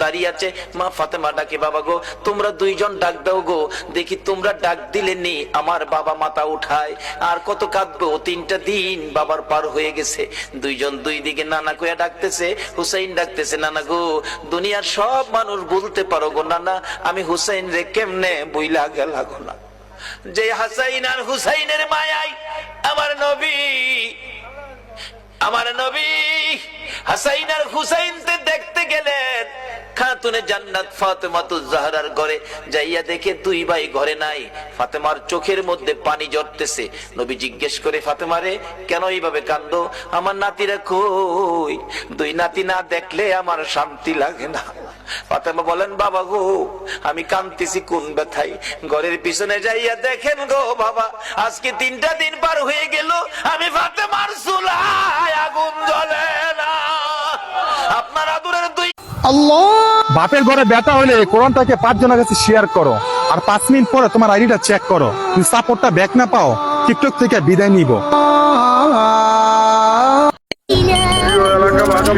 দাঁড়িয়ে আছে, মা ফাতেমা ডাকে, বাবা গো তোমরা দুইজন ডাক দাও গো, দেখি তোমরা ডাক দিলে নি আমার বাবা মাথা উঠায়, আর কত কাঁদবো, 3টা দিন বাবার পার হয়ে গেছে। দুইজন দুই দিকে নানা কইয়া ডাকতেছে, হুসাইন ডাকতেছে, নানা গো দুনিয়ার সব মানুষ বলতে পারো গো নানা, আমি হুসাইন রে কেমনে বইলা গেলা গো না। যে হাসাইন আর হুসাইনের মায়াই আমার নবী হাসাইন আর হুসাইন দেখতে গেলেন খাতুনে জান্নাত ফাতেমাতুজ জাহরার ঘরে, যাইয়া দেখে দুই ভাই ঘরে নাই। ফাতেমার চোখের মধ্যে পানি ঝরতেছে। নবী জিজ্ঞেস করে, ফাতেমারে কেন এইভাবে কান্দো? আমার নাতিরা কই? দুই নাতি না দেখলে আমার শান্তি লাগে না। ফাতেমা বলেন, বাবা গো আমি কাঁদতেছি কোন ব্যথায়? ঘরের পিছনে যাইয়া দেখেন গো বাবা, আজকে 3টা দিন পার হয়ে গেল, আমি ফাতেমার চুলায় আগুন জ্বলে না। আপনার আদরের দুই বাপের ঘরে ব্যথা হলে কোরআনটাকে 5 জনের কাছে শেয়ার করো, আর 5 মিনিট পরে তোমার আইডিটা চেক করো। তুমি সাপোর্টটা ব্যাক না পাও, টিকটক থেকে বিদায় নিব। এলাকাবাসী,